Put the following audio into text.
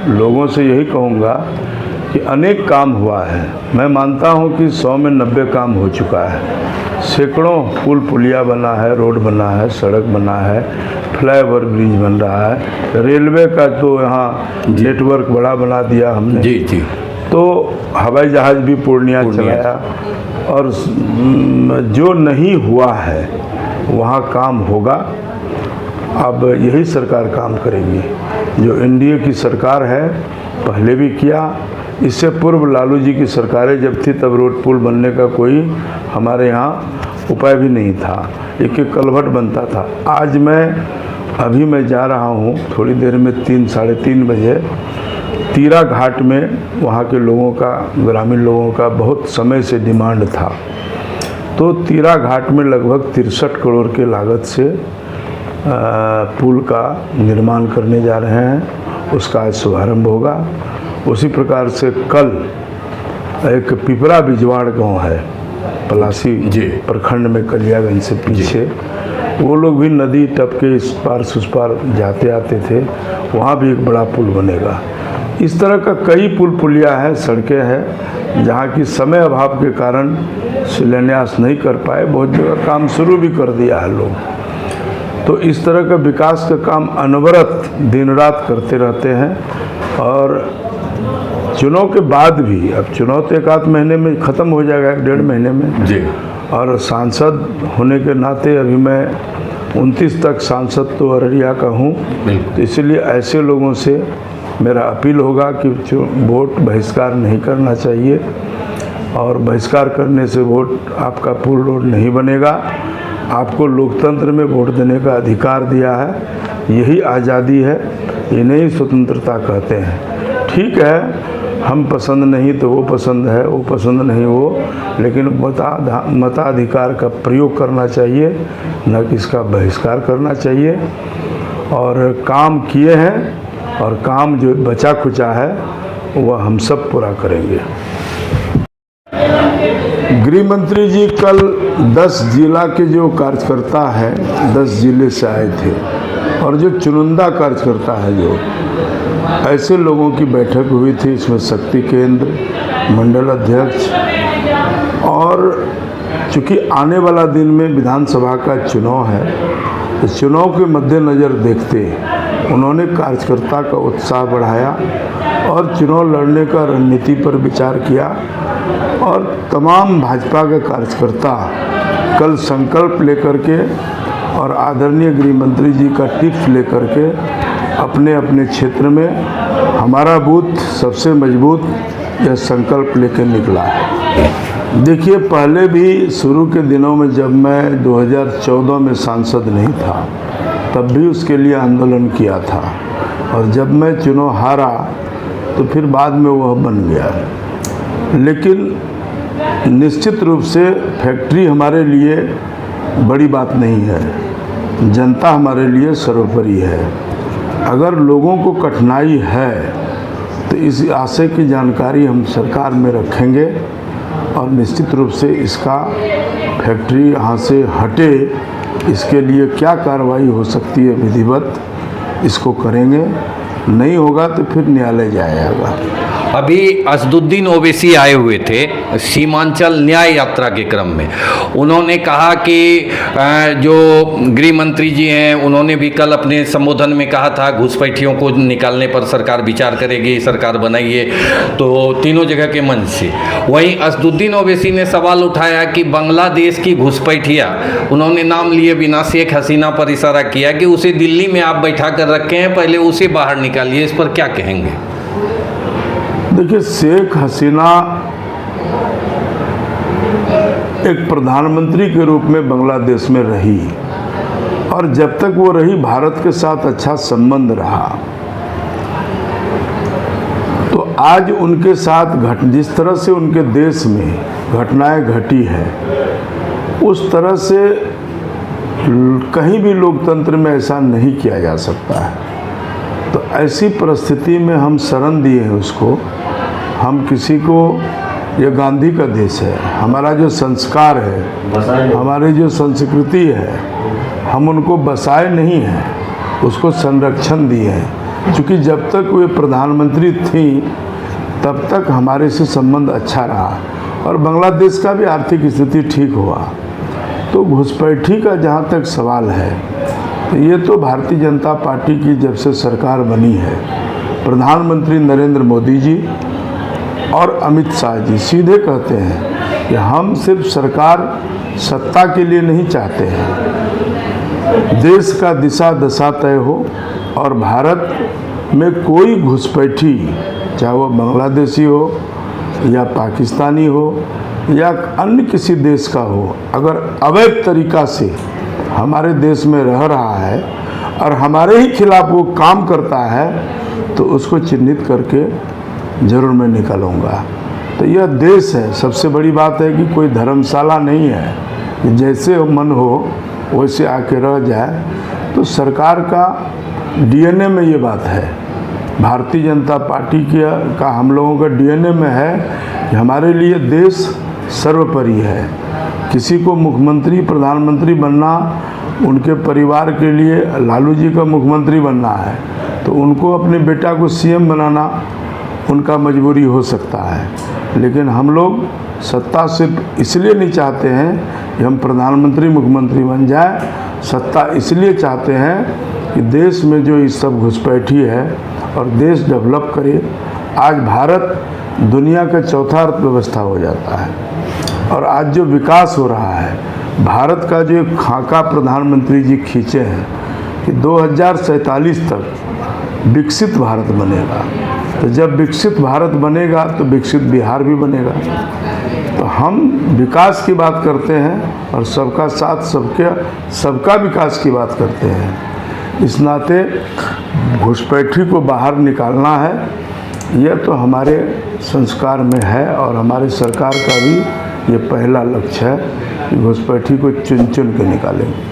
लोगों से यही कहूँगा कि अनेक काम हुआ है। मैं मानता हूँ कि 100 में 90 काम हो चुका है। सैकड़ों पुल पुलिया बना है, रोड बना है, सड़क बना है, फ्लाईओवर ब्रिज बन रहा है, रेलवे का तो यहाँ नेटवर्क बड़ा बना दिया हमने। जी जी। तो हवाई जहाज़ भी पूर्णिया चलाया। और जो नहीं हुआ है वहाँ काम होगा। अब यही सरकार काम करेगी। जो एनडीए की सरकार है पहले भी किया, इससे पूर्व लालू जी की सरकारें जब थी तब रोड पुल बनने का कोई हमारे यहाँ उपाय भी नहीं था, एक एक कलवट बनता था। आज अभी मैं जा रहा हूँ थोड़ी देर में 3 साढ़े 3 बजे तीरा घाट में, वहाँ के लोगों का, ग्रामीण लोगों का बहुत समय से डिमांड था। तो तीरा घाट में लगभग 63 करोड़ के लागत से पुल का निर्माण करने जा रहे हैं। उसका आज शुभारंभ होगा। उसी प्रकार से कल एक पिपरा बिजवाड़ गांव है पलासी प्रखंड में, कलियागंज से पीछे, वो लोग भी नदी टप के इस पार से उस पार जाते आते थे, वहाँ भी एक बड़ा पुल बनेगा। इस तरह का कई पुल पुलिया है, सड़कें हैं, जहाँ की समय अभाव के कारण शिलान्यास नहीं कर पाए। बहुत जगह काम शुरू भी कर दिया है लोग। तो इस तरह का विकास का काम अनवरत दिन रात करते रहते हैं। और चुनाव के बाद भी, अब चुनाव तो 1 आध महीने में ख़त्म हो जाएगा, 1 डेढ़ महीने में जी। और सांसद होने के नाते अभी मैं 29 तक सांसद तो अररिया का हूँ, तो इसलिए ऐसे लोगों से मेरा अपील होगा कि वोट बहिष्कार नहीं करना चाहिए। और बहिष्कार करने से वोट आपका पुल रोड नहीं बनेगा। आपको लोकतंत्र में वोट देने का अधिकार दिया है, यही आज़ादी है, इन्हें स्वतंत्रता कहते हैं। ठीक है, हम पसंद नहीं तो वो पसंद है, वो पसंद नहीं वो, लेकिन मताधिकार का प्रयोग करना चाहिए, न कि इसका बहिष्कार करना चाहिए। और काम किए हैं, और काम जो बचा खुचा है वह हम सब पूरा करेंगे। गृह मंत्री जी कल 10 जिला के जो कार्यकर्ता हैं, 10 जिले से आए थे, और जो चुनिंदा कार्यकर्ता है, जो ऐसे लोगों की बैठक हुई थी। इसमें शक्ति केंद्र, मंडल अध्यक्ष, और चूँकि आने वाला दिन में विधानसभा का चुनाव है, तो चुनाव के मद्देनज़र देखते उन्होंने कार्यकर्ता का उत्साह बढ़ाया और चुनाव लड़ने का रणनीति पर विचार किया। और तमाम भाजपा के कार्यकर्ता कल संकल्प लेकर के और आदरणीय गृह मंत्री जी का टिप्स लेकर के अपने अपने क्षेत्र में हमारा बूथ सबसे मजबूत यह संकल्प लेकर निकला है। देखिए, पहले भी शुरू के दिनों में जब मैं 2014 में सांसद नहीं था, तब भी उसके लिए आंदोलन किया था। और जब मैं चुनाव हारा तो फिर बाद में वह बन गया। लेकिन निश्चित रूप से फैक्ट्री हमारे लिए बड़ी बात नहीं है, जनता हमारे लिए सर्वोपरि है। अगर लोगों को कठिनाई है तो इस आशय की जानकारी हम सरकार में रखेंगे और निश्चित रूप से इसका फैक्ट्री यहाँ से हटे, इसके लिए क्या कार्रवाई हो सकती है विधिवत, इसको करेंगे। नहीं होगा तो फिर न्यायालय जाएगा। अभी असदुद्दीन ओवैसी आए हुए थे सीमांचल न्याय यात्रा के क्रम में। उन्होंने कहा कि जो गृह मंत्री जी हैं, उन्होंने भी कल अपने संबोधन में कहा था घुसपैठियों को निकालने पर सरकार विचार करेगी, सरकार बनाइए, तो तीनों जगह के मंच से। वहीं असदुद्दीन ओवैसी ने सवाल उठाया कि बांग्लादेश की घुसपैठिया, उन्होंने नाम लिए बिना शेख हसीना पर इशारा किया कि उसे दिल्ली में आप बैठा कर रखे हैं, पहले उसे बाहर निकालिए। इस पर क्या कहेंगे? देखिए, शेख हसीना एक प्रधानमंत्री के रूप में बांग्लादेश में रही, और जब तक वो रही भारत के साथ अच्छा संबंध रहा। तो आज उनके साथ जिस तरह से उनके देश में घटनाएं घटी है, उस तरह से कहीं भी लोकतंत्र में ऐसा नहीं किया जा सकता है। तो ऐसी परिस्थिति में हम शरण दिए हैं उसको। हम किसी को, ये गांधी का देश है, हमारा जो संस्कार है, हमारी जो संस्कृति है, हम उनको बसाए नहीं हैं, उसको संरक्षण दिए हैं। क्योंकि जब तक वे प्रधानमंत्री थी तब तक हमारे से संबंध अच्छा रहा और बांग्लादेश का भी आर्थिक स्थिति ठीक हुआ। तो घुसपैठी का जहाँ तक सवाल है, तो ये तो भारतीय जनता पार्टी की जब से सरकार बनी है, प्रधानमंत्री नरेंद्र मोदी जी और अमित शाह जी सीधे कहते हैं कि हम सिर्फ सरकार सत्ता के लिए नहीं चाहते हैं, देश का दिशा दशा तय हो और भारत में कोई घुसपैठी, चाहे वो बांग्लादेशी हो या पाकिस्तानी हो या अन्य किसी देश का हो, अगर अवैध तरीक़ा से हमारे देश में रह रहा है और हमारे ही खिलाफ वो काम करता है तो उसको चिन्हित करके ज़रूर मैं निकालूंगा। तो यह देश है, सबसे बड़ी बात है कि कोई धर्मशाला नहीं है कि जैसे मन हो वैसे आके रह जाए। तो सरकार का डीएनए में ये बात है, भारतीय जनता पार्टी का हम लोगों का डीएनए में है कि हमारे लिए देश सर्वोपरि है। किसी को मुख्यमंत्री प्रधानमंत्री बनना, उनके परिवार के लिए लालू जी का मुख्यमंत्री बनना है तो उनको अपने बेटा को सीएम बनाना उनका मजबूरी हो सकता है, लेकिन हम लोग सत्ता सिर्फ इसलिए नहीं चाहते हैं कि हम प्रधानमंत्री मुख्यमंत्री बन जाए, सत्ता इसलिए चाहते हैं कि देश में जो इस सब घुसपैठी है और देश डेवलप करे। आज भारत दुनिया का चौथा अर्थव्यवस्था हो जाता है और आज जो विकास हो रहा है, भारत का जो खाका प्रधानमंत्री जी खींचे हैं कि 2047 तक विकसित भारत बनेगा। तो जब विकसित भारत बनेगा तो विकसित बिहार भी बनेगा। तो हम विकास की बात करते हैं और सबका साथ सबका विकास की बात करते हैं। इस नाते घुसपैठी को बाहर निकालना है, यह तो हमारे संस्कार में है और हमारे सरकार का भी ये पहला लक्ष्य है कि घुसपैठी को चुन चुन के निकालेंगे।